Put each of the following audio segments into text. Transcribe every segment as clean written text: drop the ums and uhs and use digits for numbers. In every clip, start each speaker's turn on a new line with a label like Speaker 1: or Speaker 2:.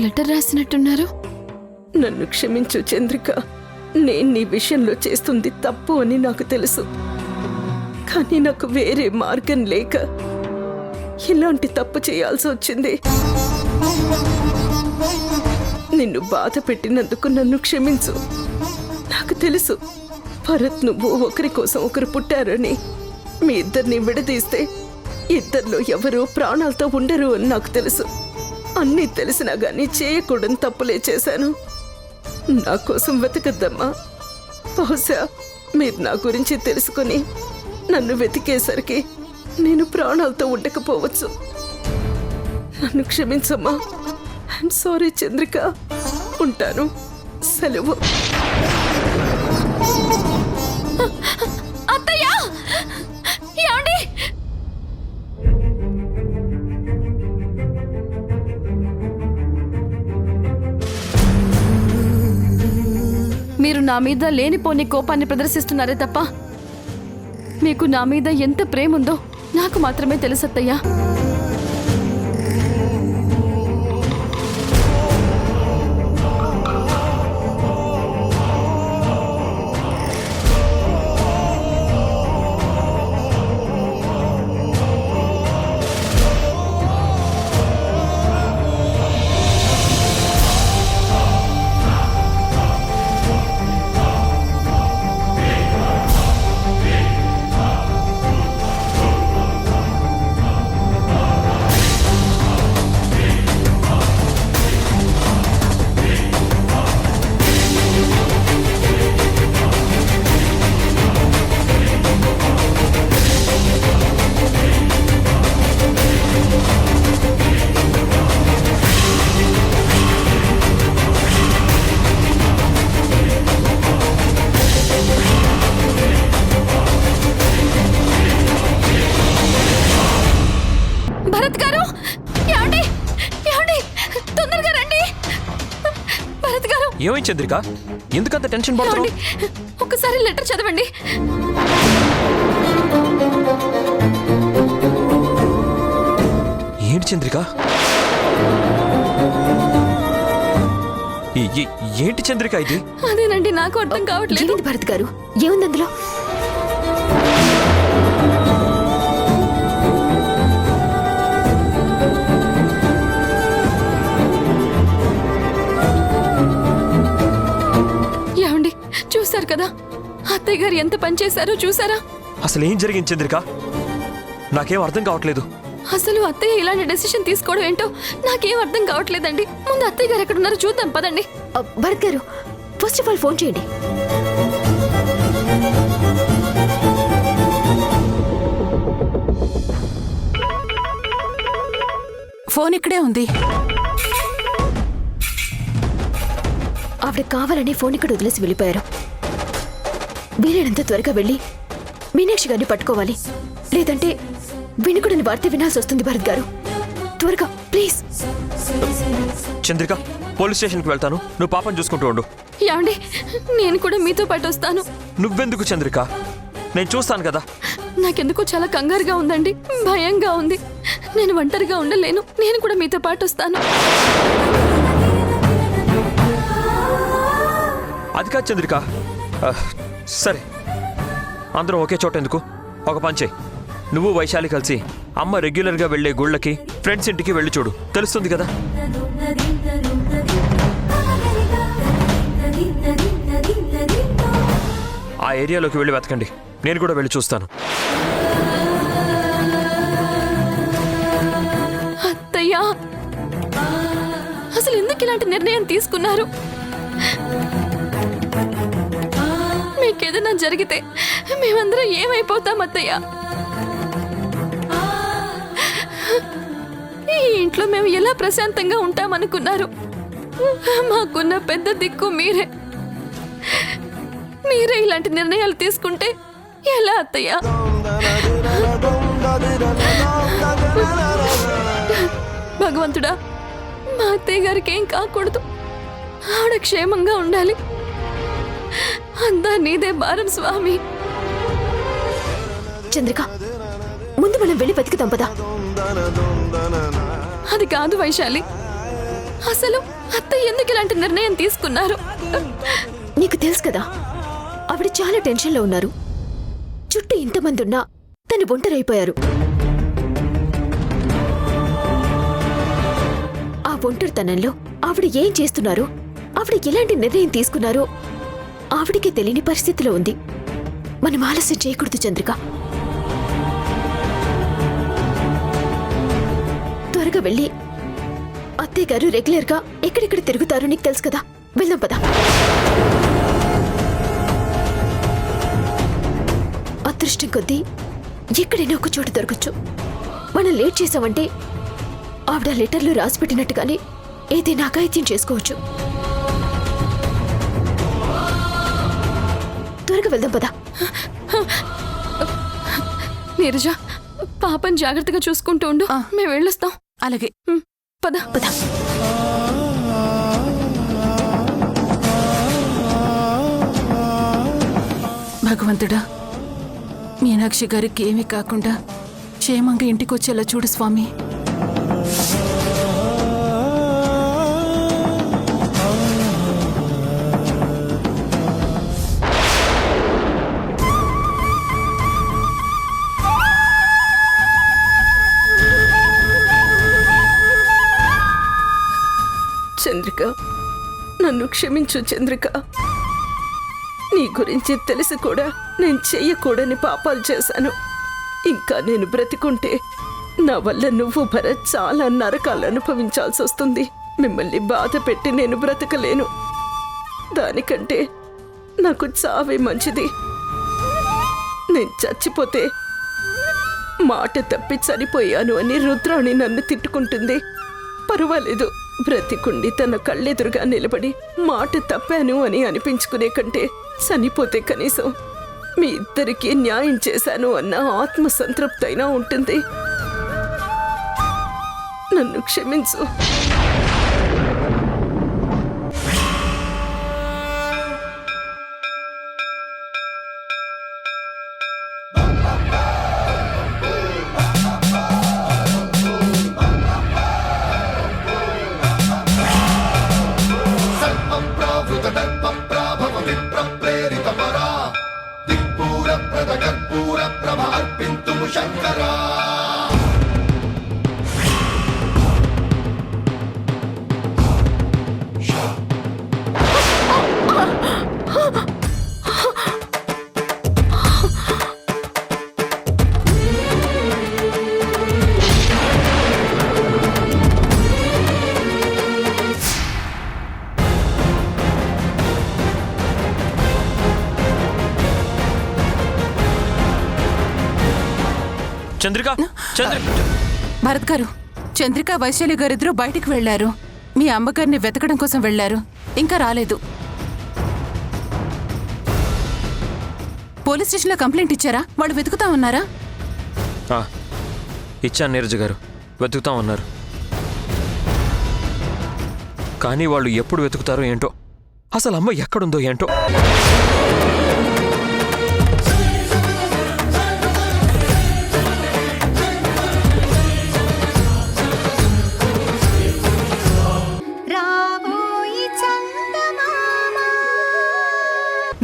Speaker 1: Letter రాసినట్టున్నారు.
Speaker 2: నన్ను క్షమించు చంద్రిక. నేను నీ విషయంలో చేస్తుంది తప్పు అని నాకు తెలుసు. కానీ నాకు వేరే మార్గం లేక ఇలాంటి తప్పు చేయాల్సి వచ్చింది. నిన్ను బాధ పెట్టినందుకు నన్ను క్షమించు. నాకు తెలుసు భరత్ నువ్వు ఒకరి కోసం ఒకరు పుట్టారని. మీ ఇద్దరిని విడదీస్తే ఇద్దరిలో ఎవరూ ప్రాణాలతో ఉండరు అని నాకు తెలుసు. అన్నీ తెలిసినా గానీ చేయకూడని తప్పులే చేశాను. నా కోసం వెతకద్దమ్మా. బహుశా మీరు నా గురించి తెలుసుకుని నన్ను వెతికేసరికి నేను ప్రాణాలతో ఉండకపోవచ్చు. నన్ను క్షమించమ్మా. I'm sorry Chandrika. ఉంటాను. సెలవు.
Speaker 1: అత్తయ్య, ఏమండి? మీరు నా మీద లేనిపోని కోపాన్ని ప్రదర్శిస్తున్నారే తప్ప మీకు నా మీద ఎంత ప్రేమ ఉందో నాకు మాత్రమే తెలుసు అత్తయ్య. భరత్ గారు, ఏమండి? ఏమండి? తొందరగా రండి. భరత్ గారు.
Speaker 3: ఏమైంది చంద్రిక? ఎందుకంత టెన్షన్ పడుతున్నావు?
Speaker 1: ఒకసారి లెటర్ చదవండి.
Speaker 3: ఏంటి చంద్రిక? ఏంటి చంద్రిక ఇది?
Speaker 1: అదేనండి నాకు అర్థం కావట్లేదు.
Speaker 4: భరత్ గారు, ఏముంది అందులో?
Speaker 1: ఏమండి, చూశారు కదా అత్తయ్య గారు ఎంత పని చేశారో చూసారా?
Speaker 3: అసలు ఏం జరిగింది చంద్రిక? నాకేం అర్థం కావట్లేదు.
Speaker 1: అసలు అత్తయ్య ఇలాంటి డెసిషన్ తీసుకోవడం ఏంటో నాకేం అర్థం కావట్లేదండి. ముందు అత్తయ్య గారు ఎక్కడున్నారో చూద్దాం పదండి.
Speaker 4: భరత్ గారు, ఫస్ట్ ఆఫ్ ఆల్ ఫోన్ చేయండి.
Speaker 5: ఫోన్ ఇక్కడే ఉంది.
Speaker 4: ఆవిడ కావాలని ఫోన్ ఇక్కడ వదిలేసి వెళ్ళిపోయారు. వీలైనంత త్వరగా వెళ్ళి మీనాక్షి గారిని పట్టుకోవాలి. లేదంటే వినుకుడని వార్త వినాల్సి వస్తుంది. భరత్ గారు, త్వరగా ప్లీజ్.
Speaker 3: చంద్రిక, పోలీస్ స్టేషన్కి వెళ్తాను. నువ్వు పాపం చూసుకుంటూ ఉండు.
Speaker 1: ఏమండి, నేను కూడా మీతో పాటు వస్తాను.
Speaker 3: నువ్వెందుకు చంద్రిక? నేను చూస్తాను కదా.
Speaker 1: నాకెందుకో చాలా కంగారుగా ఉందండి, భయంగా ఉంది. నేను ఒంటరిగా ఉండలేను. నేను కూడా మీతో పాటు వస్తాను.
Speaker 3: అది కాదు చంద్రిక. సరే, అందరం ఒకే చోట ఎందుకు? ఒక పని చేయి. నువ్వు వైశాలి కలిసి అమ్మ రెగ్యులర్గా వెళ్లే గుళ్ళకి, ఫ్రెండ్స్ ఇంటికి వెళ్ళి చూడు. తెలుస్తుంది కదా. ఆ ఏరియాలోకి వెళ్ళి వెతకండి. నేను కూడా వెళ్ళి చూస్తాను.
Speaker 1: అత్తయ్య, అసలు ఎందుకు ఇలాంటి నిర్ణయం తీసుకున్నారు? మీకేదైనా జరిగితే మేమందరం ఏమైపోతాం అత్తయ్య? ఈ ఇంట్లో మేము ఎలా ప్రశాంతంగా ఉంటామనుకున్నారు? మాకున్న పెద్ద దిక్కు మీరే. మీరే ఇలాంటి నిర్ణయాలు తీసుకుంటే ఎలా అత్తయ్య? భగవంతుడా, మా అత్తయ్య గారికి ఏం కాకూడదు. ఆవిడ క్షేమంగా ఉండాలి. అంతా నీదే భారం స్వామి.
Speaker 4: చంద్రిక, ముందు మనం వెళ్ళి వెతికితాం పదా.
Speaker 1: అది కాదు వైశాలి, అసలు అత్తయ్య ఎందుకు ఇలాంటి నిర్ణయం తీసుకున్నారు?
Speaker 4: నీకు తెలుసు కదా ఆవిడ చాలా టెన్షన్లో ఉన్నారు. చుట్టూ ఇంతమంది ఉన్నా తను ఒంటరైపోయారు. ఆ ఒంటరితనంలో ఆవిడ ఏం చేస్తున్నారో, ఆవిడ ఎలాంటి నిర్ణయం తీసుకున్నారో ఆవిడికే తెలియని పరిస్థితిలో ఉంది. మనం ఆలస్యం చేయకూడదు చంద్రిక. త్వరగా వెళ్ళి అత్తయ్య గారు రెగ్యులర్గా ఎక్కడెక్కడ తిరుగుతారో నీకు తెలుసు కదా, వెళ్దాం పదా. అదృష్టం కొద్దీ ఎక్కడైనా ఒక చోటు దొరకచ్చు. మనం లేట్ చేసామంటే ఆవిడ లెటర్లో రాసి పెట్టినట్టుగానే ఏదైనా అఘాయిత్యం చేసుకోవచ్చు. త్వరగా వెళ్దాం పదా.
Speaker 1: నీరజ, పాపని జాగ్రత్తగా చూసుకుంటూ ఉండు. మేము వెళ్ళొస్తాం.
Speaker 5: అలాగే.
Speaker 1: పద
Speaker 4: పదా.
Speaker 5: భగవంతుడా, మీనాక్షి గారికి ఏమీ కాకుండా క్షేమంగా ఇంటికి వచ్చేలా చూడు స్వామి.
Speaker 2: చంద్రిక, నన్ను క్షమించు చంద్రిక. నీ గురించి తెలిసి కూడా నేను చెయ్యకూడని పాపాలు చేశాను. ఇంకా నేను బ్రతికుంటే నా వల్ల నువ్వు భరత్ చాలా నరకాలు అనుభవించాల్సి వస్తుంది. మిమ్మల్ని బాధ పెట్టి నేను బ్రతకలేను. దానికంటే నాకు చావే మంచిది. నేను చచ్చిపోతే మాట తప్పి చనిపోయాను అని రుద్రాణి నన్ను తిట్టుకుంటుంది. పర్వాలేదు, బ్రతికుండి తన కళ్ళెదురుగా నిలబడి మాట తప్పాను అని అనిపించుకునే కంటే చనిపోతే కనీసం మీ ఇద్దరికీ న్యాయం చేశాను అన్న ఆత్మసంతృప్తి అయినా ఉంటుంది. నన్ను క్షమించు.
Speaker 3: చంద్రిక, చంద్రిక.
Speaker 5: భరత్ గారు, చంద్రిక, వైశాలి గారిద్దరూ బయటికి వెళ్లారు. మీ అమ్మగారిని వెతకడం కోసం వెళ్లారు. ఇంకా రాలేదు. పోలీస్ స్టేషన్లో కంప్లైంట్ ఇచ్చారా? వాళ్ళు వెతుకుతా ఉన్నారా?
Speaker 3: ఇచ్చాను నీరజ గారు, వెతుకుతా ఉన్నారు. కానీ వాళ్ళు ఎప్పుడు వెతుకుతారో ఏంటో, అసలు అమ్మ ఎక్కడుందో ఏంటో.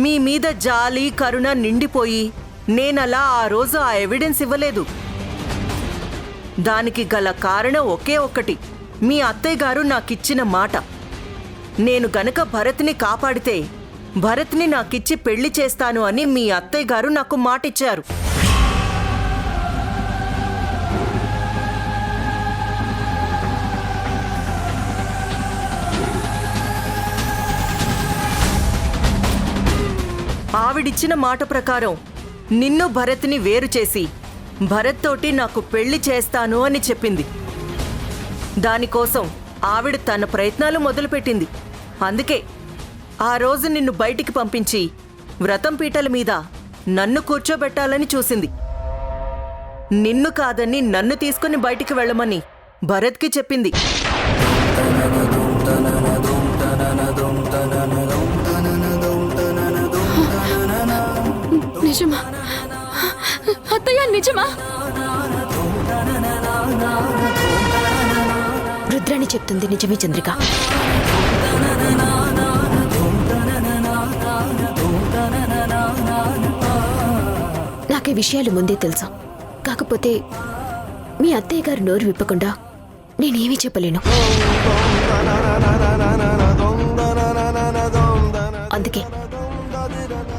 Speaker 6: మీ మీద జాలి కరుణ నిండిపోయి నేనలా ఆ రోజు ఆ ఎవిడెన్స్ ఇవ్వలేదు. దానికి గల కారణం ఒకే ఒక్కటి, మీ అత్తయ్య గారు నాకిచ్చిన మాట. నేను గనక భరత్ని కాపాడితే భరత్ని నాకిచ్చి పెళ్లి చేస్తాను అని మీ అత్తయ్య గారు నాకు మాటిచ్చారు. ఆవిడిచ్చిన మాట ప్రకారం నిన్ను భరత్ని వేరు చేసి భరత్ తోటి నాకు పెళ్లి చేస్తాను అని చెప్పింది. దానికోసం ఆవిడ తన ప్రయత్నాలు మొదలుపెట్టింది. అందుకే ఆ రోజు నిన్ను బయటికి పంపించి వ్రతం పీటల మీద నన్ను కూర్చోబెట్టాలని చూసింది. నిన్ను కాదని నన్ను తీసుకుని బయటికి వెళ్ళమని భరత్కి చెప్పింది.
Speaker 1: నిజమా అత్తయ్య? నిజమా?
Speaker 4: వృద్ధి రుద్రాణి చెప్తుంది నిజమే చంద్రిక. నాకు ఈ విషయాలు ముందే తెలుసు. కాకపోతే మీ అత్తయ్య గారు నోరు విప్పకుండా నేనేమీ చెప్పలేను. అందుకే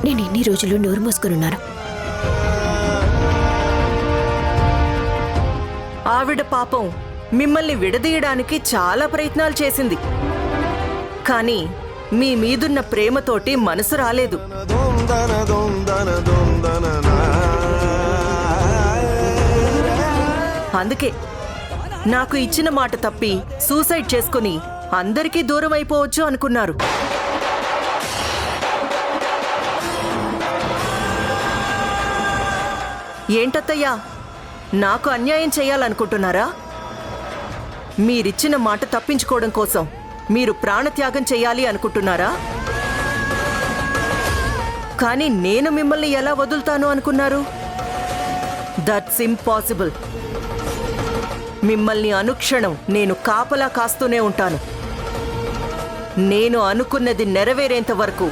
Speaker 4: నేను ఇన్ని రోజులు నోరు మూసుకొనున్నాను.
Speaker 6: ఆవిడ పాపం మిమ్మల్ని విడదీయడానికి చాలా ప్రయత్నాలు చేసింది, కానీ మీ మీదున్న ప్రేమతోటి మనసు రాలేదు. అందుకే నాకు ఇచ్చిన మాట తప్పి సూసైడ్ చేసుకుని అందరికీ దూరం అయిపోవచ్చు అనుకున్నారు. ఏంటత్తయ్యా, నాకు అన్యాయం చేయాలనుకుంటున్నారా? మీరిచ్చిన మాట తప్పించుకోవడం కోసం మీరు ప్రాణత్యాగం చేయాలి అనుకుంటున్నారా? కానీ నేను మిమ్మల్ని ఎలా వదులుతాను అనుకున్నారు? That's impossible. మిమ్మల్ని అనుక్షణం నేను కాపలా కాస్తూనే ఉంటాను. నేను అనుకున్నది నెరవేరేంత వరకు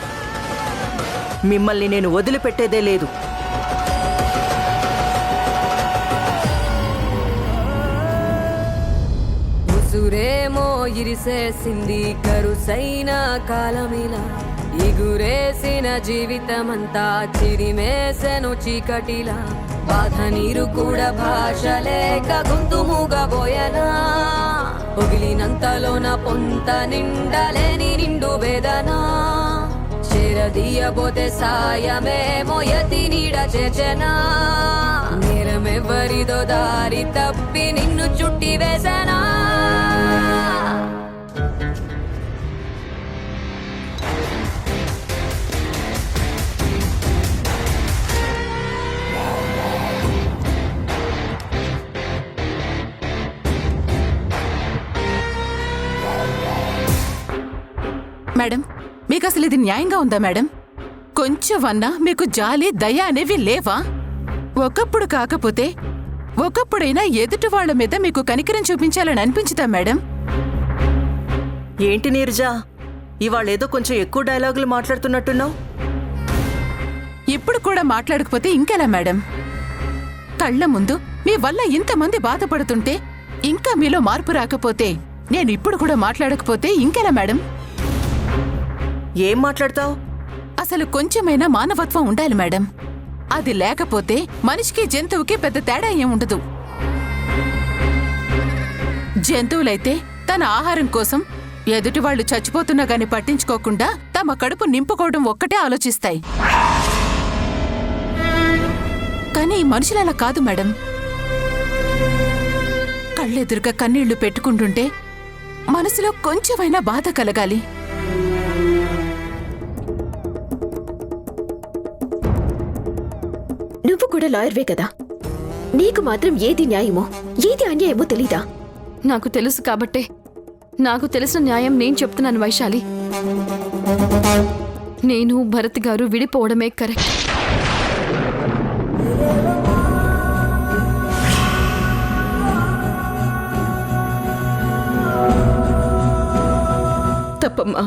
Speaker 6: మిమ్మల్ని నేను వదిలిపెట్టేదే లేదు.
Speaker 7: ఉసురేమో ఇరిసేసింది కరుసైన కాలమిలా, ఎగురేసిన జీవితమంతా చిరిమేసెను చీకటిలా, బాధ నీరు కూడా భాష లేక గొంతు మూగబోయనా, పొగిలినంతలోన పొంత నిండలేని నిండు వేదనా, చేరదీయబోతే సాయమేమో యతి నీడ చేచెనా, నేరమెవ్వరిదో దారి తప్పి నిన్ను చుట్టి వేసనా.
Speaker 5: మేడం, మీకు అసలు ఇది న్యాయంగా ఉందా మేడం? కొంచెమన్నా మీకు జాలి దయ అనేవి లేవా? ఒకప్పుడు కాకపోతే ఒకప్పుడైనా ఎదుటి వాళ్ళ మీద మీకు కనికరం చూపించాలని అనిపించుతా మేడం?
Speaker 6: ఏంటి నీరజా, ఇవాళేదో కొంచెం ఎక్కువ డైలాగులు మాట్లాడుతున్నట్టున్నావు.
Speaker 5: ఇప్పుడు కూడా మాట్లాడకపోతే ఇంకెలా మేడం? కళ్ళ ముందు మీ వల్ల ఇంతమంది బాధపడుతుంటే ఇంకా మీలో మార్పు రాకపోతే నేను ఇప్పుడు కూడా మాట్లాడకపోతే ఇంకెలా మేడం?
Speaker 6: ఏం మాట్లాడతావు?
Speaker 5: అసలు కొంచెమైనా మానవత్వం ఉండాలి మేడం. అది లేకపోతే మనిషికి జంతువుకి పెద్ద తేడా ఏం ఉండదు. జంతువులైతే తన ఆహారం కోసం ఎదుటి వాళ్ళు చచ్చిపోతున్నా గాని పట్టించుకోకుండా తమ కడుపు నింపుకోవడం ఒక్కటే ఆలోచిస్తాయి. కానీ మనుషులలా కాదు మేడం. కళ్ళెదురుగా కన్నీళ్లు పెట్టుకుంటుంటే మనసులో కొంచెమైనా బాధ కలగాలి.
Speaker 4: నువ్వు కూడా లాయర్వే కదా, నీకు మాత్రం ఏది న్యాయమో ఏది అన్యాయమో తెలీదా?
Speaker 1: నాకు తెలుసు కాబట్టే నాకు తెలిసిన న్యాయం నేను చెప్తున్నాను వైశాలి. నేను భరత్ గారు విడిపోవడమే కరెక్ట్.
Speaker 2: తప్పమ్మా,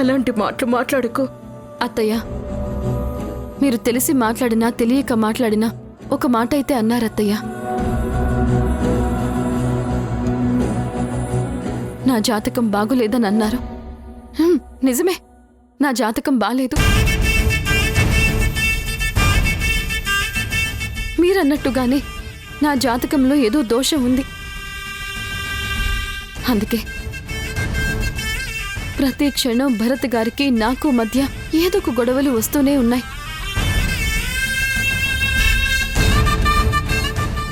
Speaker 2: అలాంటి మాటలు మాట్లాడుకో.
Speaker 1: అత్తయ్య, మీరు తెలిసి మాట్లాడినా తెలియక మాట్లాడినా ఒక మాట అయితే అన్నారత్తయ్య. నా జాతకం బాగులేదని అన్నారు. నిజమే, నా జాతకం బాలేదు. మీరన్నట్టుగానే నా జాతకంలో ఏదో దోషం ఉంది. అందుకే ప్రతి క్షణం భరత్ గారికి నాకు మధ్య ఏదో ఒక గొడవలు వస్తూనే ఉన్నాయి.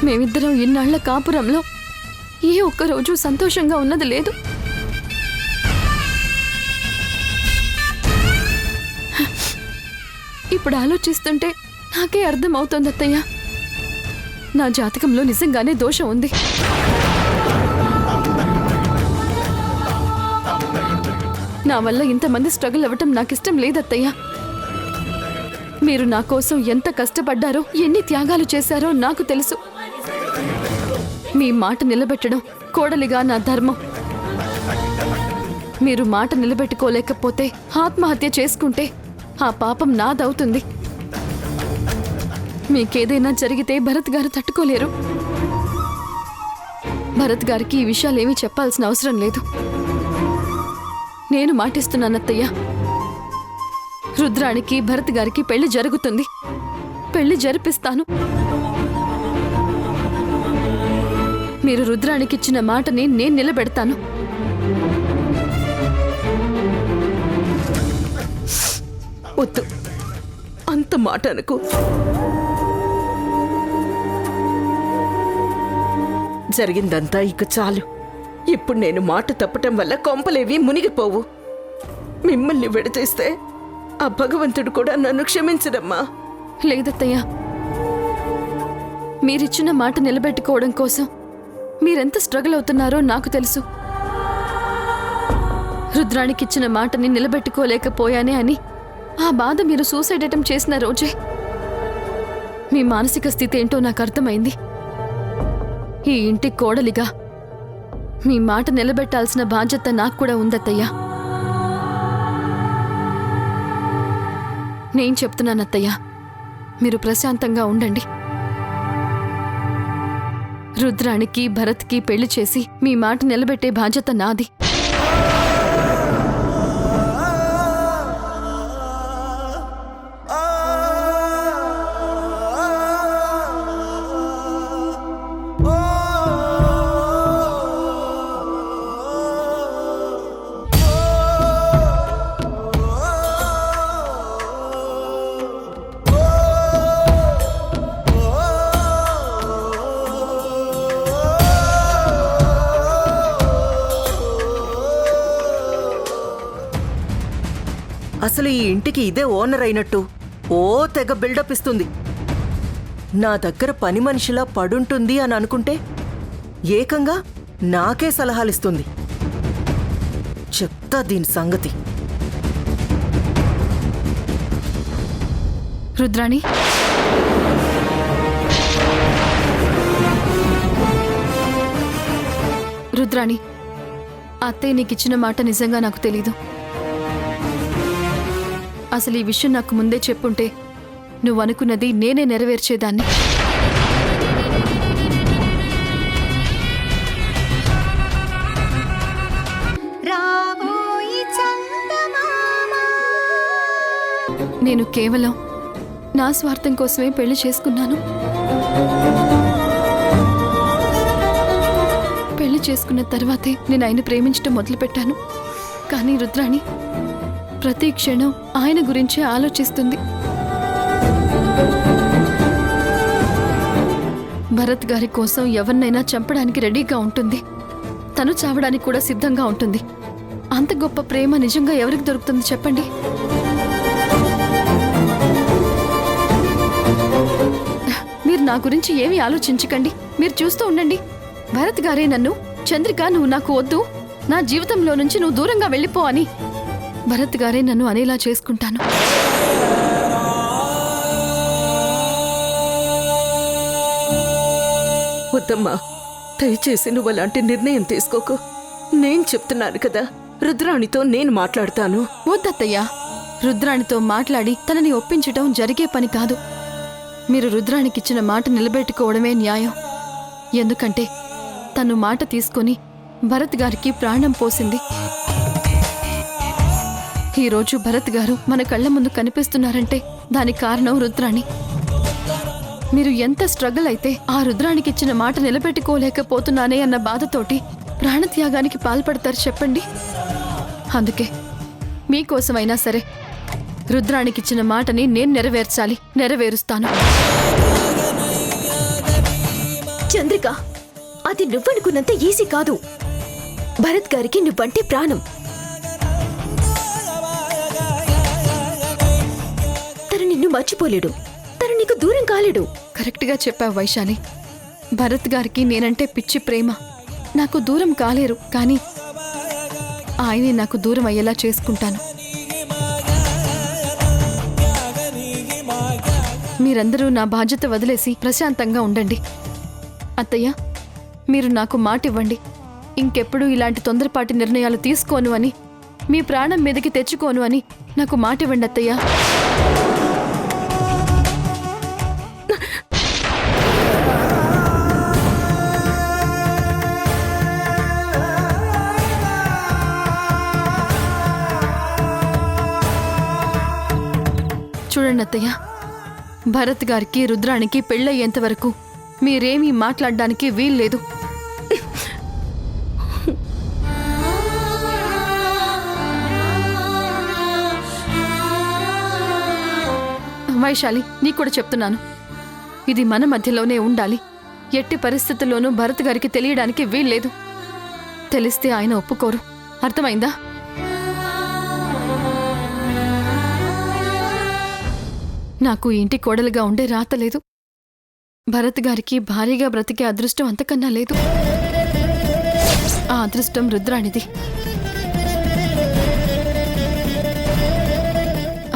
Speaker 1: మేమిద్దరం ఇన్నాళ్ల కాపురంలో ఏ ఒక్కరోజు సంతోషంగా ఉన్నది లేదు. ఇప్పుడు ఆలోచిస్తుంటే నాకే అర్థమవుతోంది అత్తయ్య, నా జాతకంలో నిజంగానే దోషం ఉంది. నా వల్ల ఇంతమంది స్ట్రగుల్ అవ్వటం నాకిష్టం లేదత్తయ్య. మీరు నా కోసం ఎంత కష్టపడ్డారో ఎన్ని త్యాగాలు చేశారో నాకు తెలుసు. మీ మాట నిలబెట్టడం కోడలిగా నా ధర్మం. మీరు మాట నిలబెట్టుకోలేకపోతే ఆత్మహత్య చేసుకుంటే ఆ పాపం నాదవుతుంది. మీకేదైనా జరిగితే భరత్ గారు తట్టుకోలేరు. భరత్ గారికి ఈ విషయాలేమీ చెప్పాల్సిన అవసరం లేదు. నేను మాటిస్తున్నాను అత్తయ్య, రుద్రానికి భరత్ గారికి పెళ్లి జరుగుతుంది. పెళ్లి జరిపిస్తాను. మీరు రుద్రానికిచ్చిన మాటని నేను నిలబెడతాను.
Speaker 2: వద్దు, అంత మాట అనుకో. జరిగిందంతా ఇక చాలు. ఇప్పుడు నేను మాట తప్పటం వల్ల కొంపలేవి మునిగిపోవు. మిమ్మల్ని విడతీస్తే ఆ భగవంతుడు కూడా నన్ను క్షమించడమ్మా.
Speaker 1: లేదత్తయ్య, మీరిచ్చిన మాట నిలబెట్టుకోవడం కోసం మీరెంత స్ట్రగుల్ అవుతున్నారో నాకు తెలుసు. రుద్రానికిచ్చిన మాటని నిలబెట్టుకోలేకపోయానే అని ఆ బాధ మీరు సూసైడ్ అటెంప్ట్ చేసిన రోజే మీ మానసిక స్థితి ఏంటో నాకు అర్థమైంది. ఈ ఇంటి కోడలిగా మీ మాట నిలబెట్టాల్సిన బాధ్యత నాకు కూడా ఉందత్తయ్యా. నేను చెప్తున్నానత్తయ్యా, మీరు ప్రశాంతంగా ఉండండి. రుద్రానికి భరత్కి పెళ్లి చేసి మీ మాట నిలబెట్టే బాధ్యత నాది.
Speaker 6: అసలు ఈ ఇంటికి ఇదే ఓనర్ అయినట్టు ఓ తెగ బిల్డప్ ఇస్తుంది. నా దగ్గర పని మనిషిలా పడుంటుంది అని అనుకుంటే ఏకంగా నాకే సలహాలిస్తుంది. చెప్తా దీని సంగతి.
Speaker 1: రుద్రాణి, రుద్రాణి, అత్తయ్య నీకిచ్చిన మాట నిజంగా నాకు తెలీదు. అసలు ఈ విషయం నాకు ముందే చెప్పుంటే నువ్వు అనుకున్నది నేనే నెరవేర్చేదాన్ని. నేను కేవలం నా స్వార్థం కోసమే పెళ్లి చేసుకున్నాను. పెళ్లి చేసుకున్న తర్వాతే నేను ఆయన ప్రేమించడం మొదలుపెట్టాను. కానీ రుద్రాణి ప్రతి క్షణం ఆయన గురించే ఆలోచిస్తుంది. భరత్ గారి కోసం ఎవరినైనా చంపడానికి రెడీగా ఉంటుంది. తను చావడానికి కూడా సిద్ధంగా ఉంటుంది. అంత గొప్ప ప్రేమ నిజంగా ఎవరికి దొరుకుతుంది చెప్పండి? మీరు నా గురించి ఏమీ ఆలోచించకండి. మీరు చూస్తూ ఉండండి. భరత్ గారే నన్ను, చంద్రిక నువ్వు నాకు వద్దు, నా జీవితంలో నుంచి నువ్వు దూరంగా వెళ్ళిపో అని భరత్ గారే నన్ను అనేలా చేసుకుంటాను.
Speaker 2: వద్దమ్మా, దయచేసి నువ్వు అలాంటి నిర్ణయం తీసుకోకు. నేను చెప్తున్నాను కదా, రుద్రాణితో నేను మాట్లాడతాను.
Speaker 1: వద్దత్తయ్యా, రుద్రాణితో మాట్లాడి తనని ఒప్పించటం జరిగే పని కాదు. మీరు రుద్రాణికిచ్చిన మాట నిలబెట్టుకోవడమే న్యాయం. ఎందుకంటే తను మాట తీసుకొని భరత్ గారికి ప్రాణం పోసింది. ఈరోజు భరత్ గారు మన కళ్ళ ముందు కనిపిస్తున్నారంటే దానికి కారణం రుద్రాణి. మీరు ఎంత స్ట్రగుల్ అయితే ఆ రుద్రానికిచ్చిన మాట నిలబెట్టుకోలేకపోతున్నానే అన్న బాధతోటి ప్రాణత్యాగానికి పాల్పడతారు చెప్పండి? అందుకే మీకోసమైనా సరే రుద్రానికిచ్చిన మాటని నేను నెరవేర్చాలి, నెరవేరుస్తాను.
Speaker 4: చంద్రిక, అది నువ్వనుకున్నంత ఈజీ కాదు. భరత్ గారికి నువ్వంటే ప్రాణం. తను నిన్ను మర్చిపోలేడు. తను నీకు దూరం కాలేడు.
Speaker 1: కరెక్ట్గా చెప్పావు వైశాలి. భరత్ గారికి నేనంటే పిచ్చి ప్రేమ. నాకు దూరం కాలేరు, కానీ ఆయనే నాకు దూరం అయ్యేలా చేసుకుంటాను. మీరందరూ నా బాధ్యత వదిలేసి ప్రశాంతంగా ఉండండి. అత్తయ్య, మీరు నాకు మాట ఇవ్వండి. ఇంకెప్పుడు ఇలాంటి తొందరపాటి నిర్ణయాలు తీసుకోను అని మీ ప్రాణం మీదకి తెచ్చుకోను అని నాకు మాట ఇవ్వండి అత్తయ్య. చూడండి అత్తయ్య, భరత్ గారికి రుద్రానికి పెళ్ళయ్యేంత వరకు మీరేమీ మాట్లాడడానికి వీల్లేదు. వైశాలి, నీకు కూడా చెప్తున్నాను, ఇది మన మధ్యలోనే ఉండాలి. ఎట్టి పరిస్థితుల్లోనూ భరత్ గారికి తెలియడానికి వీల్లేదు. తెలిస్తే ఆయన ఒప్పుకోరు. అర్థమైందా? నాకు ఇంటి కోడలుగా ఉండే రాతలేదు. భరత్ గారికి భారీగా బ్రతికే అదృష్టం అంతకన్నా లేదు. ఆ అదృష్టం రుద్రానిది.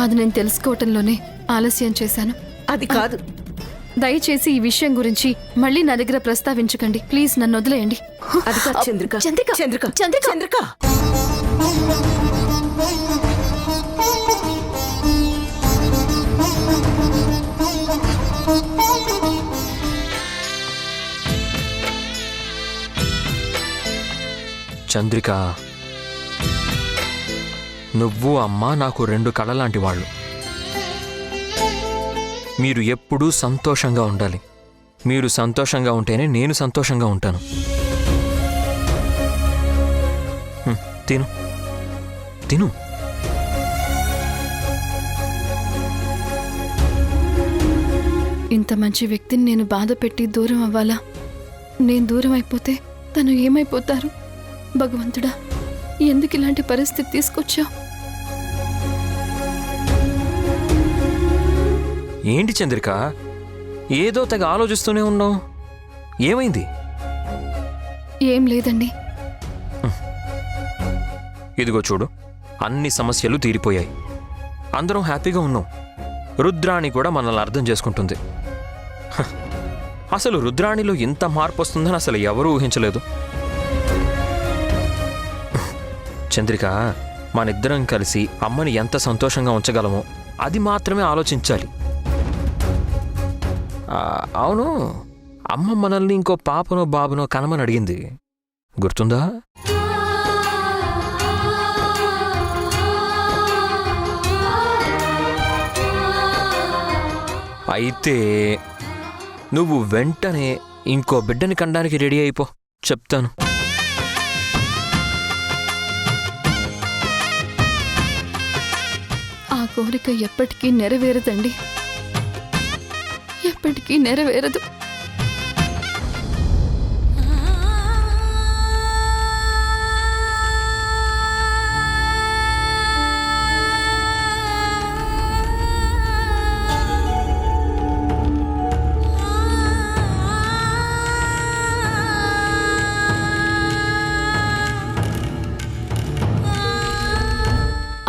Speaker 1: అది నేను తెలుసుకోవటంలోనే ఆలస్యం చేశాను.
Speaker 2: అది కాదు.
Speaker 1: దయచేసి ఈ విషయం గురించి మళ్ళీ నా దగ్గర ప్రస్తావించకండి. ప్లీజ్ నన్ను వదిలేయండి.
Speaker 2: అది కాదు చంద్రిక.
Speaker 4: చంద్రిక,
Speaker 2: చంద్రిక,
Speaker 4: చంద్రిక.
Speaker 2: చంద్రిక.
Speaker 3: చంద్రిక, నువ్వు అమ్మ నాకు 2 కళ్ళలాంటి వాళ్ళు. మీరు ఎప్పుడూ సంతోషంగా ఉండాలి. మీరు సంతోషంగా ఉంటేనే నేను సంతోషంగా ఉంటాను. తిను తిను.
Speaker 1: ఇంత మంచి వ్యక్తిని నేను బాధ పెట్టి దూరం అవ్వాలా? నేను దూరం అయిపోతే తను ఏమైపోతారు? భగవంతుడా, ఎందుకు ఇలాంటి పరిస్థితి తీసుకొచ్చావు?
Speaker 3: ఏంటి చంద్రిక, ఏదో తెగ ఆలోచిస్తూనే ఉన్నావు. ఏమైంది?
Speaker 1: ఏం లేదండి.
Speaker 3: ఇదిగో చూడు, అన్ని సమస్యలు తీరిపోయాయి. అందరం హ్యాపీగా ఉన్నాం. రుద్రాణి కూడా మనల్ని అర్థం చేసుకుంటుంది. హ, అసలు రుద్రాణిలో ఇంత మార్పు వస్తుందని అసలు ఎవరూ ఊహించలేదు. చంద్రిక, మనిద్దరం కలిసి అమ్మని ఎంత సంతోషంగా ఉంచగలమో అది మాత్రమే ఆలోచించాలి. అవును, అమ్మ మనల్ని ఇంకో పాపనో బాబునో కనమని అడిగింది, గుర్తుందా? అయితే నువ్వు వెంటనే ఇంకో బిడ్డని కనడానికి రెడీ అయిపో, చెప్తాను.
Speaker 1: ఆ కోరిక ఎప్పటికీ నెరవేరదండి, ఎప్పటికీ నెరవేరదు.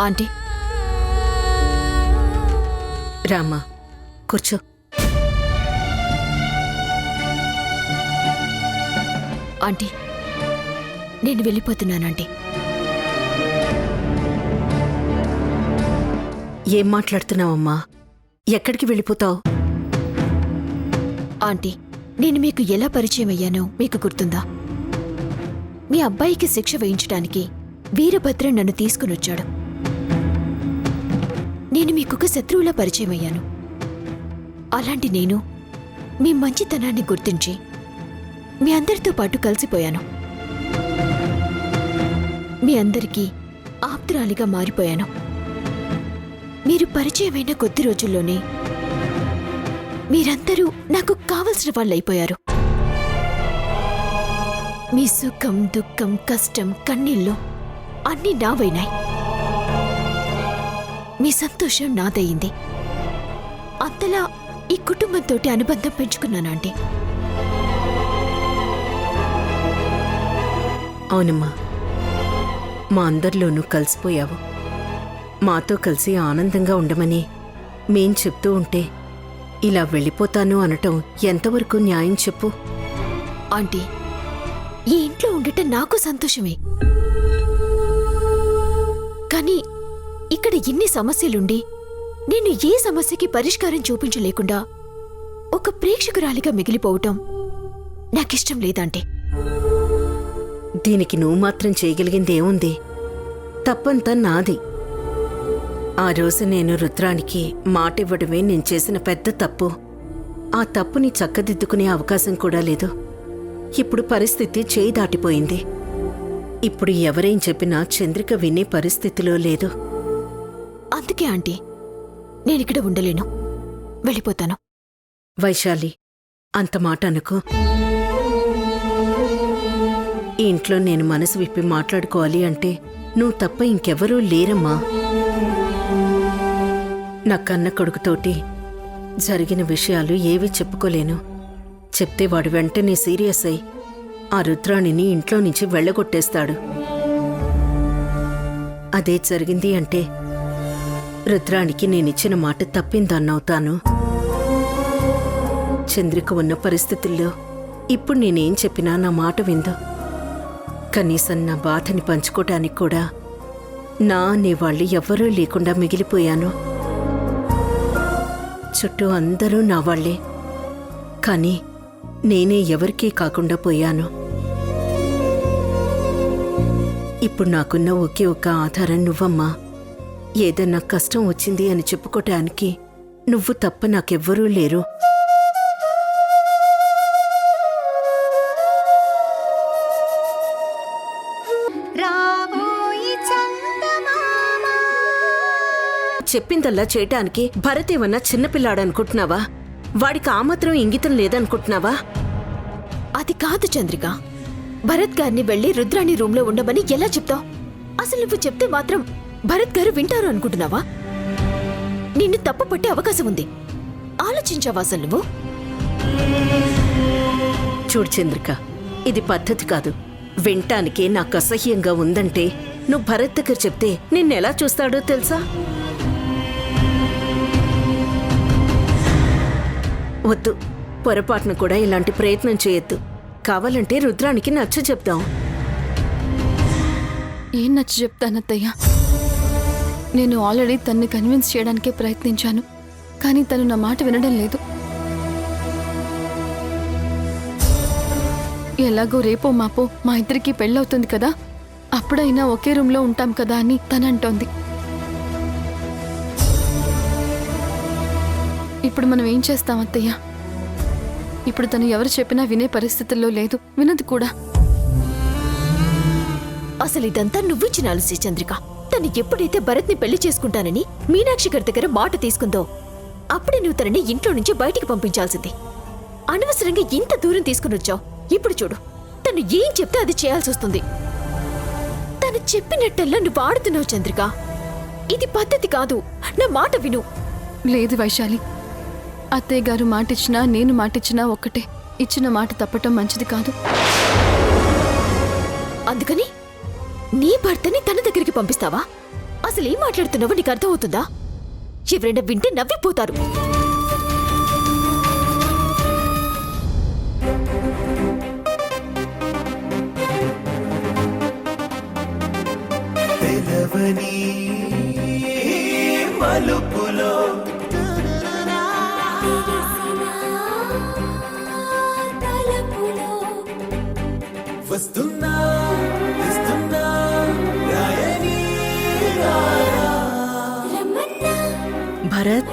Speaker 4: ఆంటీ,
Speaker 2: రామ్మా, కూర్చో.
Speaker 4: ఆంటీ, నేను వెళ్ళిపోతున్నానంటీ.
Speaker 2: ఏం మాట్లాడుతున్నావమ్మా? ఎక్కడికి వెళ్ళిపోతావు?
Speaker 4: ఆంటీ, నేను మీకు ఎలా పరిచయం అయ్యానో మీకు గుర్తుందా? మీ అబ్బాయికి శిక్ష వేయించడానికి వీరభద్ర నన్ను తీసుకునొచ్చాడు. నేను మీకొక శత్రువులా పరిచయం అయ్యాను. అలాంటి నేను మీ మంచితనాన్ని గుర్తించి మీ అందరితో పాటు కలిసిపోయాను. మీ అందరికీ ఆప్తురాలిగా మారిపోయాను. మీరు పరిచయమైన కొద్ది రోజుల్లోనే మీరందరూ నాకు కావలసిన వాళ్ళైపోయారు. మీ సుఖం, దుఃఖం, కష్టం, కన్నీళ్ళు అన్నీ నావైనాయి. మీ సంతోషం నాదయింది. అంతలా ఈ కుటుంబంతోటి అనుబంధం పెంచుకున్నానండి.
Speaker 2: అవునమ్మా, మా అందరిలోనూ కలిసిపోయావు. మాతో కలిసి ఆనందంగా ఉండమని మేం చెప్తూ ఉంటే ఇలా వెళ్ళిపోతాను అనటం ఎంతవరకు న్యాయం చెప్పు?
Speaker 4: ఆంటీ, ఈ ఇంట్లో ఉండటం నాకు సంతోషమే. కానీ ఇక్కడ ఇన్ని సమస్యలుండి నేను ఏ సమస్యకి పరిష్కారం చూపించలేకుండా ఒక ప్రేక్షకురాలిగా మిగిలిపోవటం నాకిష్టం లేదంటే.
Speaker 2: దీనికి నువ్వు మాత్రం చేయగలిగింది ఏముంది? తప్పంతా నాది. ఆ రోజు నేను రుద్రానికి మాట ఇవ్వడమే నేను చేసిన పెద్ద తప్పు. ఆ తప్పుని చక్కదిద్దుకునే అవకాశం కూడా లేదు. ఇప్పుడు పరిస్థితి చేయి దాటిపోయింది. ఇప్పుడు ఎవరేం చెప్పినా చంద్రిక వినే పరిస్థితిలో లేదు.
Speaker 4: అందుకే ఆంటీ నేనిక్కడ ఉండలేను, వెళ్ళిపోతాను.
Speaker 2: వైశాలి, అంత మాట అనుకో. ఈ ఇంట్లో నేను మనసు విప్పి మాట్లాడుకోవాలి అంటే నువ్వు తప్ప ఇంకెవరూ లేరమ్మా. నా కన్న కొడుకుతోటి జరిగిన విషయాలు ఏవీ చెప్పుకోలేను. చెప్తే వాడు వెంటనే సీరియస్ అయి ఆ రుద్రాణిని ఇంట్లో నుంచి వెళ్ళగొట్టేస్తాడు. అదే జరిగింది అంటే రుద్రానికి నేనిచ్చిన మాట తప్పిందన్నవుతాను. చంద్రిక ఉన్న పరిస్థితుల్లో ఇప్పుడు నేనేం చెప్పినా నా మాట విందు. కనీసం నా బాధని పంచుకోటానికి కూడా నా అనేవాళ్ళు ఎవ్వరూ లేకుండా మిగిలిపోయాను. చుట్టూ అందరూ నా వాళ్లే, కానీ నేనే ఎవరికీ కాకుండా పోయాను. ఇప్పుడు నాకున్న ఒకే ఒక్క ఆధారం నువ్వమ్మా. ఏదన్నా కష్టం వచ్చింది అని చెప్పుకోటానికి నువ్వు తప్ప నాకెవ్వరూ లేరు. చెప్పిందల్లా చేయటానికి భరత్ ఏమన్నా చిన్నపిల్లాడనుకుంటున్నావా? వాడికి ఆ మాత్రం ఇంగితం లేదనుకుంటున్నావా?
Speaker 4: అది కాదు చంద్రిక. భరత్ గారిని వెళ్లి రుద్రాణి రూంలో ఉండమని ఎలా చెప్తావు? అసలు నువ్వు చెప్తే మాత్రం భరత్ గారు వింటారు అనుకుంటున్నావా? నిన్ను తప్పు పట్టే అవకాశం ఉంది. ఆలోచించావా అసలు నువ్వు?
Speaker 2: చూడు చంద్రిక, ఇది పద్ధతి కాదు. వింటానికే నాకు అసహ్యంగా ఉందంటే నువ్వు భరత్ దగ్గర చెప్తే నిన్నెలా చూస్తాడో తెలుసా? వద్దు, పొరపాటును కూడా ఇలాంటి ప్రయత్నం చేయొద్దు. కావాలంటే రుద్రానికి నచ్చ చెప్తాం.
Speaker 1: ఏం నచ్చ చెప్తానత్తయ్యా? నేను ఆల్రెడీ తన్ని కన్విన్స్ చేయడానికే ప్రయత్నించాను, కానీ తను నా మాట వినడం లేదు. ఎలాగో రేపో మాపో మా ఇద్దరికి పెళ్ళవుతుంది కదా, అప్పుడైనా ఒకే రూమ్లో ఉంటాం కదా అని తనంటోంది. ఇప్పుడు మనం ఏం చేస్తాం అత్తయ్య? ఇప్పుడు తను ఎవరు చెప్పినా వినే పరిస్థితుల్లో లేదు, వినదు కూడా.
Speaker 4: అసలు ఇదంతా నువ్విచ్చిన ఆలస్య చంద్రిక. తను ఎప్పుడైతే భరత్ని పెళ్లి చేసుకుంటానని మీనాక్షి గారి దగ్గర మాట తీసుకుందో అప్పుడే నువ్వు తనని ఇంట్లో నుంచి బయటికి పంపించాల్సింది. అనవసరంగా ఇంత దూరం తీసుకుని వచ్చావు. ఇప్పుడు చూడు, తను ఏం చెప్తే అది చేయాల్సి వస్తుంది. తను చెప్పినట్టల్లా నువ్వు ఆడుతున్నావు చంద్రిక. ఇది పద్ధతి కాదు. నా మాట విను.
Speaker 1: లేదు వైశాలి, అత్తయ్య గారు మాటిచ్చినా నేను మాటిచ్చినా ఒక్కటే. ఇచ్చిన మాట తప్పటం మంచిది కాదు.
Speaker 4: అందుకని నీ భర్తని తన దగ్గరికి పంపిస్తావా? అసలు ఏం మాట్లాడుతున్నావో నీకు అర్థమవుతుందా? ఎవరైనా వింటే నవ్విపోతారు.
Speaker 8: వస్తున్నా
Speaker 2: Bharat,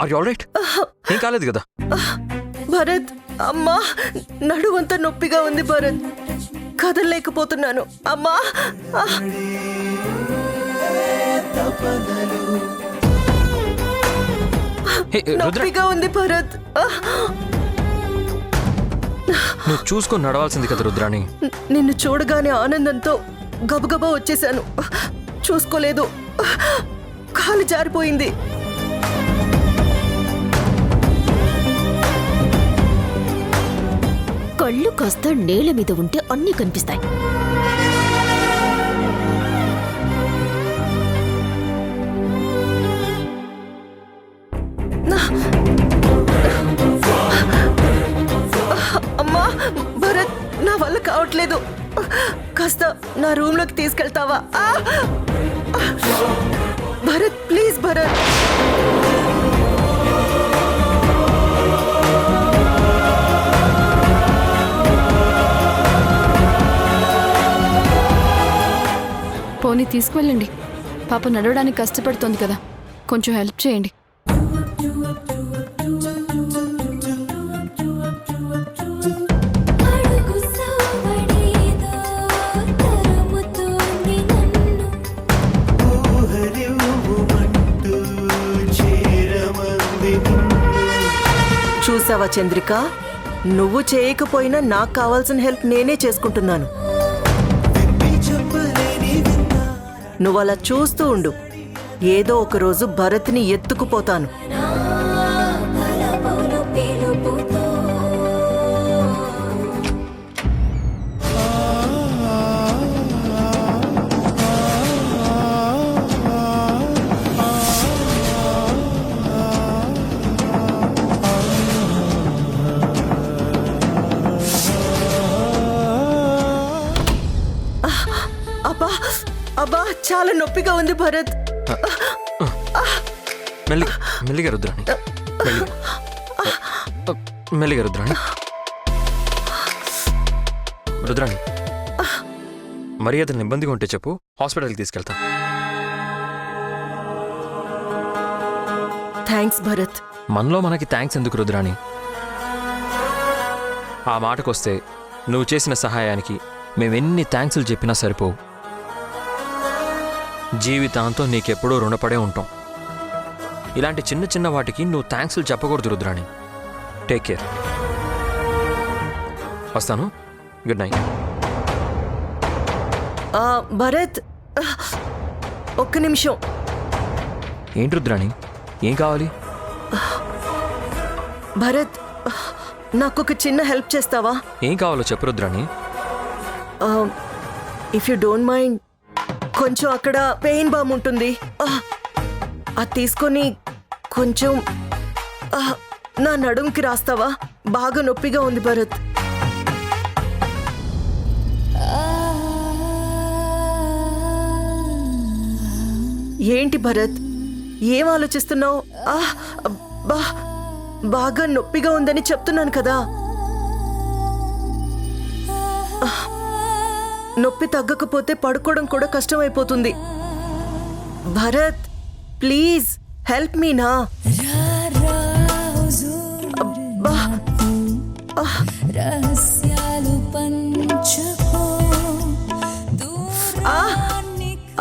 Speaker 3: are you all right? ఏం కాలేదు కదా?
Speaker 6: భరత్, అమ్మా, నడువంతా నొప్పిగా ఉంది భరత్, కదలలేకపోతున్నాను అమ్మా.
Speaker 3: హే, రుద్ర,
Speaker 6: నొప్పిగా ఉంది భరత్.
Speaker 3: నువ్వు చూసుకొని నడవాల్సింది కదా రుద్రాణి.
Speaker 6: నిన్ను చూడగానే ఆనందంతో గబగబా వచ్చేసాను, చూసుకోలేదు, కాలు జారిపోయింది.
Speaker 4: కళ్ళు కాస్త నేల మీద ఉంటే అన్నీ కనిపిస్తాయి.
Speaker 6: అమ్మా, భరత్, నా వల్ల కావట్లేదు, కాస్త నా రూమ్ లోకి తీసుకెళ్తావా? భరత్, ప్లీజ్ భరత్.
Speaker 1: పోనీ తీసుకువెళ్ళండి. పాప నడవడానికి కష్టపడుతోంది కదా, కొంచెం హెల్ప్ చేయండి.
Speaker 6: చూసావా చంద్రిక, నువ్వు చేయకపోయినా నాకు కావాల్సిన హెల్ప్ నేనే చేసుకుంటున్నాను. నువ్వు అలా చూస్తూ ఉండు, ఏదో ఒక రోజు భరత్ని ఎత్తుకుపోతాను. అబ్బా అబ్బా, చాలా నొప్పిగా ఉంది భరత్.
Speaker 3: మెల్లిగా రుద్రాణి, మెల్లిగా రుద్రాణి. రుద్రాణి, మరి అతను ఇబ్బందిగా ఉంటే చెప్పు, హాస్పిటల్కి తీసుకెళ్తా.
Speaker 6: థ్యాంక్స్ భరత్.
Speaker 3: మనలో మనకి థ్యాంక్స్ ఎందుకు రుద్రాణి? ఆ మాటకొస్తే నువ్వు చేసిన సహాయానికి మేమెన్ని థ్యాంక్స్లు చెప్పినా సరిపోవు. జీవితాంతం నీకెప్పుడూ రుణపడే ఉంటాం. ఇలాంటి చిన్న చిన్న వాటికి నువ్వు థ్యాంక్స్లు చెప్పకూడదు రుద్రాణి. Take care. వస్తాను. Good night.
Speaker 6: భరత్, ఒక్క నిమిషం.
Speaker 3: ఏంటి రుద్రాణి, ఏం కావాలి?
Speaker 6: భరత్, నాకొక చిన్న హెల్ప్ చేస్తావా?
Speaker 3: ఏం కావాలో చెప్పు Rudrani.
Speaker 6: If you don't mind, కొంచెం అక్కడ పెయిన్ బామ్ ఉంటుంది, అది తీసుకొని కొంచెం నా నడుంకి రాస్తావా? బాగా నొప్పిగా ఉంది భరత్. ఏంటి భరత్, ఏం ఆలోచిస్తున్నావు? బాగా నొప్పిగా ఉందని చెప్తున్నాను కదా. నొప్పి తగ్గకపోతే పడుకోవడం కూడా కష్టమైపోతుంది. భరత్, ప్లీజ్ హెల్ప్ మీ నా.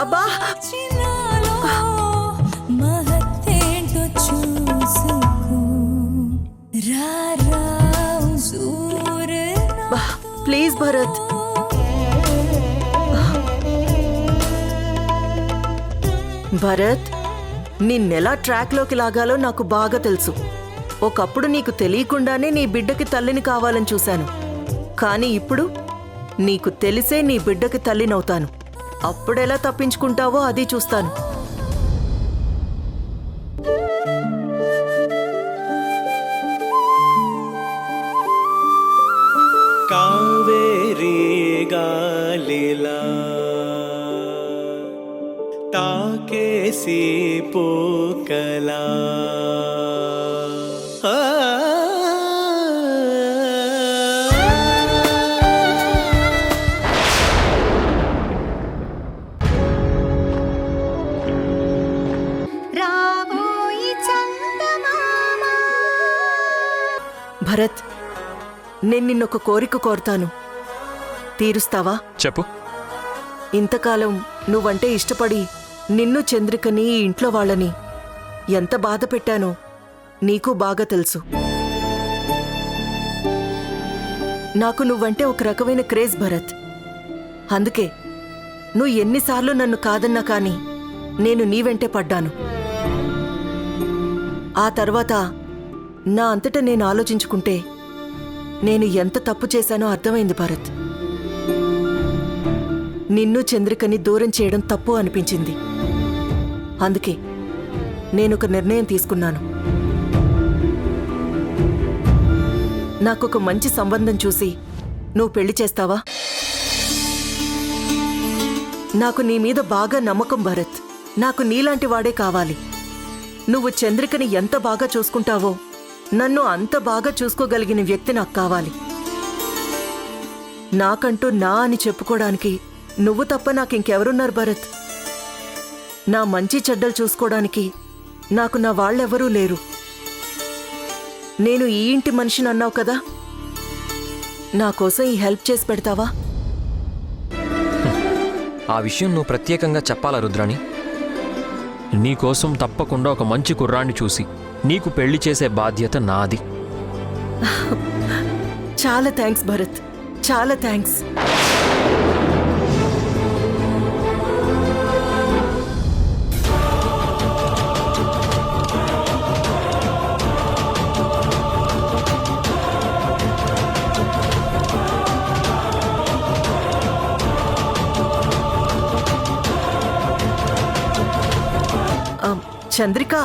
Speaker 6: అబ్బా, ప్లీజ్ భరత్. భరత్, నిన్నెలా ట్రాక్లోకి లాగాలో నాకు బాగా తెలుసు. ఒకప్పుడు నీకు తెలియకుండానే నీ బిడ్డకి తల్లిని కావాలని చూశాను, కానీ ఇప్పుడు నీకు తెలిసే నీ బిడ్డకి తల్లినవుతాను. అప్పుడెలా తప్పించుకుంటావో అది చూస్తాను.
Speaker 8: కావేరీ గాలిలా తాకేసి పోకలా
Speaker 9: రాబోయి చందమామ
Speaker 6: భరత్, నేను నిన్నొక కోరిక కోరుతాను, తీరుస్తావా?
Speaker 3: చెప్పు.
Speaker 6: ఇంతకాలం నువ్వంటే ఇష్టపడి నిన్ను, చంద్రికని, ఈ ఇంట్లో వాళ్ళని ఎంత బాధ పెట్టానో నీకు బాగా తెలుసు. నాకు నువ్వంటే ఒక రకమైన క్రేజ్ భరత్. అందుకే నువ్వు ఎన్నిసార్లు నన్ను కాదన్నా కానీ నేను నీ వెంటే పడ్డాను. ఆ తర్వాత నా అంతటా నేను ఆలోచించుకుంటే నేను ఎంత తప్పు చేశానో అర్థమైంది భరత్. నిన్ను, చంద్రికని దూరం చేయడం తప్పు అనిపించింది. అందుకే నేనొక నిర్ణయం తీసుకున్నాను. నాకొక మంచి సంబంధం చూసి నువ్వు పెళ్లి చేస్తావా? నాకు నీ మీద బాగా నమ్మకం భరత్. నాకు నీలాంటి వాడే కావాలి. నువ్వు చంద్రికని ఎంత బాగా చూసుకుంటావో నన్ను అంత బాగా చూసుకోగలిగిన వ్యక్తి నాకు కావాలి. నాకంటూ నా అని చెప్పుకోవడానికి నువ్వు తప్ప నాకింకెవరున్నారు భరత్? నా మంచి చెడ్డలు చూసుకోవడానికి నాకు నా వాళ్ళెవరూ లేరు. నేను ఈ ఇంటి మనిషిని అన్నావు కదా, నా కోసం ఈ హెల్ప్ చేసి పెడతావా?
Speaker 3: ఆ విషయం నువ్వు ప్రత్యేకంగా చెప్పాలా రుద్రాణి? నీకోసం తప్పకుండా ఒక మంచి కుర్రాన్ని చూసి నీకు పెళ్లి చేసే బాధ్యత నాది.
Speaker 6: చాలా థ్యాంక్స్ భరత్, చాలా థ్యాంక్స్. చంద్రిక,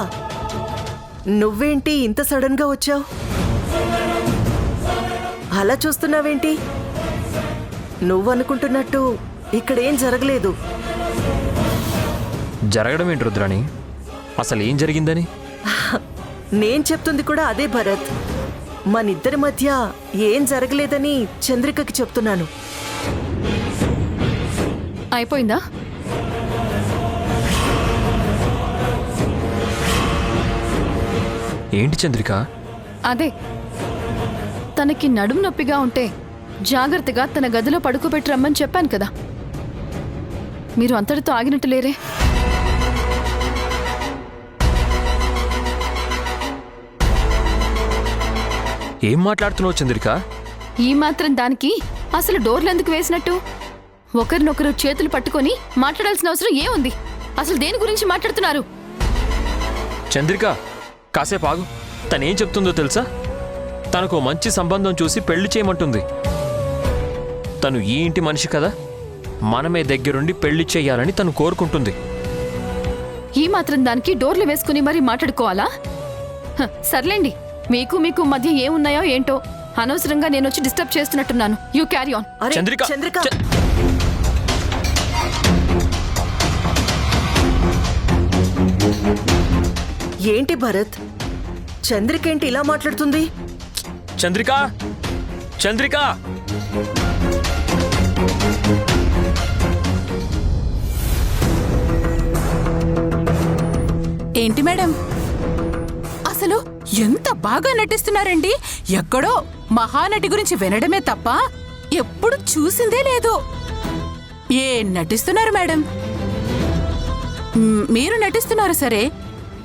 Speaker 6: నువ్వేంటి ఇంత సడన్ గా వచ్చావు? అలా చూస్తున్నావేంటి? నువ్వనుకుంటున్నట్టు ఇక్కడేం జరగలేదు.
Speaker 3: జరగడం ఏంటి రుద్రాణి? అసలు ఏం జరిగిందని?
Speaker 6: నేను చెప్తుంది కూడా అదే భరత్. మనిద్దరి మధ్య ఏం జరగలేదని చంద్రికకి చెప్తున్నాను.
Speaker 1: అయిపోయిందా?
Speaker 3: ఏంటి చంద్రిక?
Speaker 1: అదే, తనకి నడుము నొప్పిగా ఉంటే జాగ్రత్తగా తన గదిలో పడుకోబెట్టి రమ్మని చెప్పాను కదా. మీరు అంతటితో ఆగినట్టు లేరే?
Speaker 3: ఏం మాట్లాడుతున్నావు చంద్రిక?
Speaker 1: ఈ మాత్రం దానికి అసలు డోర్లు ఎందుకు వేసినట్టు? ఒకరినొకరు చేతులు పట్టుకొని మాట్లాడాల్సిన అవసరం ఏముంది? అసలు దేని గురించి మాట్లాడుతున్నారు?
Speaker 3: చంద్రిక, కాసేపు ఆగు. తనేం చెప్తుందో తెలుసా? తనకు మంచి సంబంధం చూసి పెళ్లి చేయమంటుంది. తను ఈ ఇంటి మనిషి కదా, మనమే దగ్గరుండి పెళ్లి చెయ్యాలని తను కోరుకుంటుంది.
Speaker 1: ఈ మాత్రం దానికి డోర్లు వేసుకుని మరీ మాట్లాడుకోవాలా? సర్లేండి, మీకు మధ్య ఏమున్నాయో ఏంటో. అనవసరంగా నేను వచ్చి డిస్టర్బ్ చేస్తున్నట్టున్నాను. You carry on.
Speaker 6: అరే
Speaker 3: చంద్రిక,
Speaker 6: చంద్రిక, ఏంటి భరత్? చంద్రికేంటి ఇలా మాట్లాడుతుంది?
Speaker 3: చంద్రిక, చంద్రిక!
Speaker 5: ఏంటి మేడం, అసలు ఎంత బాగా నటిస్తున్నారండి. ఎక్కడో మహానటి గురించి వినడమే తప్ప ఎప్పుడు చూసిందే లేదు. ఏం నటిస్తున్నారు మేడం? మీరు నటిస్తున్నారు సరే,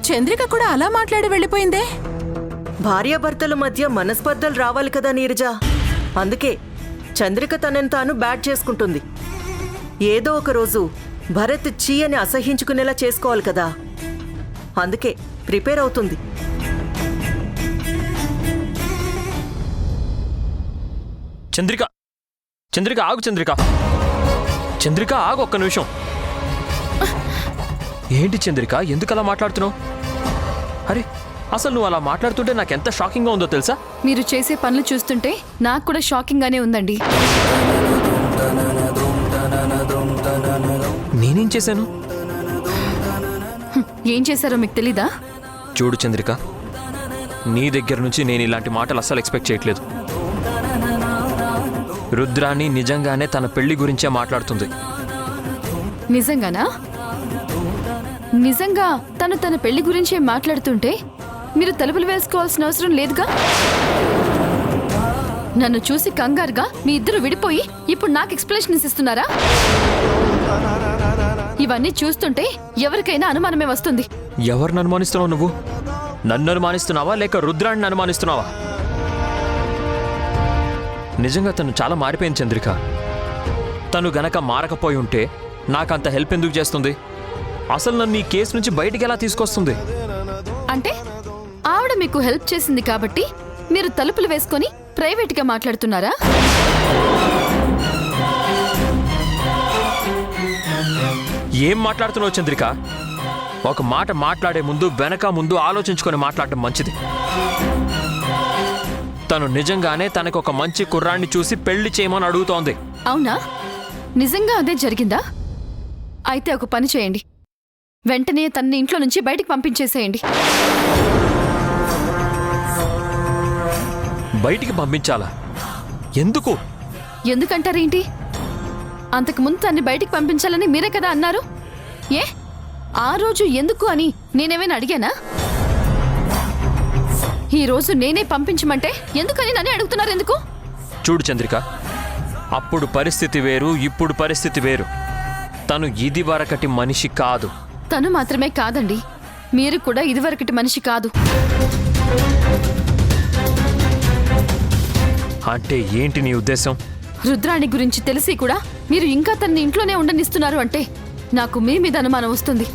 Speaker 5: చంద్రిక కూడా అలా మాట్లాడి వెళ్ళిపోయిందే.
Speaker 6: భార్యాభర్తల మధ్య మనస్పర్ధలు రావాలి కదా నీరజ. అందుకే చంద్రిక తనని తాను బ్యాట్ చేసుకుంటుంది. ఏదో ఒక రోజు భరత్ చీ అని అసహించుకునేలా చేసుకోవాలి కదా. అందుకే ప్రిపేర్ అవుతుంది.
Speaker 3: చంద్రిక, చంద్రిక ఆగు. చంద్రిక, చంద్రిక ఆగు ఒక్క నిమిషం. ఏంటి చంద్రిక, ఎందుకు అలా మాట్లాడుతున్నావు? అరే, అసలు నువ్వు అలా మాట్లాడుతుంటే నాకెంత షాకింగ్గా ఉందో తెలుసా?
Speaker 1: మీరు చేసే పనులు చూస్తుంటే నాకు కూడా షాకింగ్ గానే ఉందండి.
Speaker 3: నేనేం చేశాను?
Speaker 1: ఏం చేశారో మీకు తెలీదా?
Speaker 3: చూడు చంద్రిక, నీ దగ్గర నుంచి నేను ఇలాంటి మాటలు అస్సలు ఎక్స్పెక్ట్ చేయట్లేదు. రుద్రాణి నిజంగానే తన పెళ్లి గురించే మాట్లాడుతుంది.
Speaker 1: నిజంగానా? నిజంగా తన పెళ్లి గురించే మాట్లాడుతుంటే మీరు తలుపులు వేసుకోవాల్సిన అవసరం లేదుగా. నన్ను చూసి కంగారుగా మీ ఇద్దరు విడిపోయి ఇప్పుడు నాకు ఎక్స్ప్లెనేషన్స్ ఇస్తున్నారా? ఇవన్నీ చూస్తుంటే ఎవరికైనా అనుమానమే వస్తుంది.
Speaker 3: ఎవరిని అనుమానిస్తున్నావు నువ్వు? నన్ను అనుమానిస్తున్నావా లేక రుద్రాన్ని అనుమానిస్తున్నావా? నిజంగా తను చాలా మారిపోయింది చంద్రిక. తను గనక మారకపోయి ఉంటే నాకంత హెల్ప్ ఎందుకు చేస్తుంది? అసలు నన్ను ఈ కేసు నుంచి బయటికి ఎలా తీసుకొస్తుంది?
Speaker 1: అంటే ఆవిడ మీకు హెల్ప్ చేసింది కాబట్టి మీరు తలుపులు వేసుకొని ప్రైవేట్గా మాట్లాడుతున్నారా?
Speaker 3: ఏం మాట్లాడుతున్నావు చంద్రిక? ఒక మాట మాట్లాడే ముందు వెనక ముందు ఆలోచించుకొని మాట్లాడటం మంచిది. తను నిజంగానే తనకు ఒక మంచి కుర్రాన్ని చూసి పెళ్లి చేయమని అడుగుతోంది.
Speaker 1: అవునా? నిజంగా అదే జరిగిందా? అయితే ఒక పని చేయండి, వెంటనే తన్ని ఇంట్లో నుంచి బయటికి పంపించేసేయండి.
Speaker 3: బయటికి పంపించాలా? ఎందుకు?
Speaker 1: ఎందుకంటారేంటి? అంతకుముందు తన్ని బయటికి పంపించాలని మీరే కదా అన్నారు. ఏ ఆ రోజు ఎందుకు అని నేనేమైనా అడిగానా? ఈ రోజు నేనే పంపించమంటే ఎందుకని నన్నే అడుగుతున్నారు ఎందుకు?
Speaker 3: చూడు చంద్రిక, అప్పుడు పరిస్థితి వేరు, ఇప్పుడు పరిస్థితి వేరు. తను ఇది వరకటి మనిషి కాదు.
Speaker 1: తను మాత్రమే కాదండి, మీరు కూడా ఇదివరకటి మనిషి కాదు.
Speaker 3: అంటే ఏంటి నీ ఉద్దేశం?
Speaker 1: రుద్రాణి గురించి తెలిసి కూడా మీరు ఇంకా తన్ని ఇంట్లోనే ఉండనిస్తున్నారు అంటే నాకు మీ మీద అనుమానం వస్తుంది.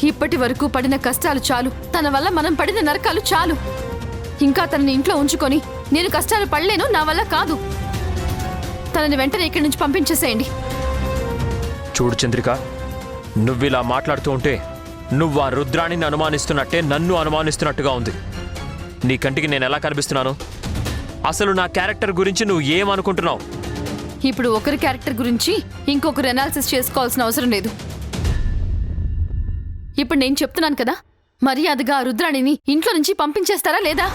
Speaker 1: ఇప్పటి వరకు పడిన కష్టాలు చాలు, తన వల్ల మనం పడిన నరకాలు చాలు. ఇంకా తనని ఇంట్లో ఉంచుకొని నేను కష్టాలు పడలేను, నా వల్ల కాదు. తనని వెంటనే ఇక్కడి నుంచి పంపించేసేయండి.
Speaker 3: చూడు చంద్రిక, నువ్విలా మాట్లాడుతూ ఉంటే నువ్వు ఆ రుద్రాణిని అనుమానిస్తున్నట్టే నన్ను అనుమానిస్తున్నట్టుగా ఉంది. నీ కంటికి నేను ఎలా కనిపిస్తున్నాను? అసలు నా క్యారెక్టర్ గురించి నువ్వు ఏమనుకుంటున్నావు?
Speaker 1: ఇప్పుడు ఒకరి క్యారెక్టర్ గురించి ఇంకొకరు అనాలిసిస్ చేసుకోవాల్సిన అవసరం లేదు. ఇప్పుడు నేను చెప్తున్నాను కదా, మర్యాదగా ఆ రుద్రాణిని ఇంట్లో నుంచి పంపించేస్తారా లేదా?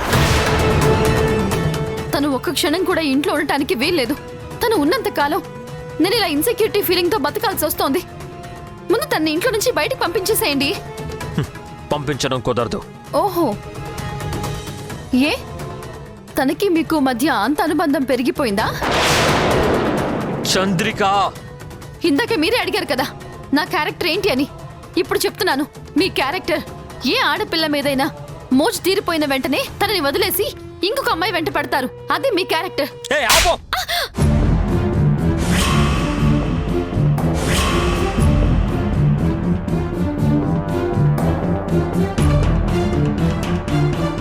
Speaker 1: తను ఒక్క క్షణం కూడా ఇంట్లో ఉండటానికి వీల్లేదు. తను ఉన్నంత కాలం నేను ఇలా ఇన్సెక్యూరిటీ ఫీలింగ్తో బతకాల్సి వస్తోంది. ముందు తన్ని ఇంట్లో నుంచి బయటికి పంపించేసేయండి.
Speaker 3: పంపించడం కుదరదు.
Speaker 1: ఓహో, ఏ తనకి మీకు మధ్య అంత అనుబంధం పెరిగిపోయిందా?
Speaker 3: చంద్రిక,
Speaker 1: ఇందాక మీరే అడిగారు కదా నా క్యారెక్టర్ ఏంటి అని. ఇప్పుడు చెప్తున్నాను, మీ క్యారెక్టర్ ఏ ఆడపిల్ల మీదైనా మోజు తీరిపోయిన వెంటనే తనని వదిలేసి ఇంకొక అమ్మాయి వెంట పడతారు. అదే మీ క్యారెక్టర్.
Speaker 3: ఏయ్, ఆపు!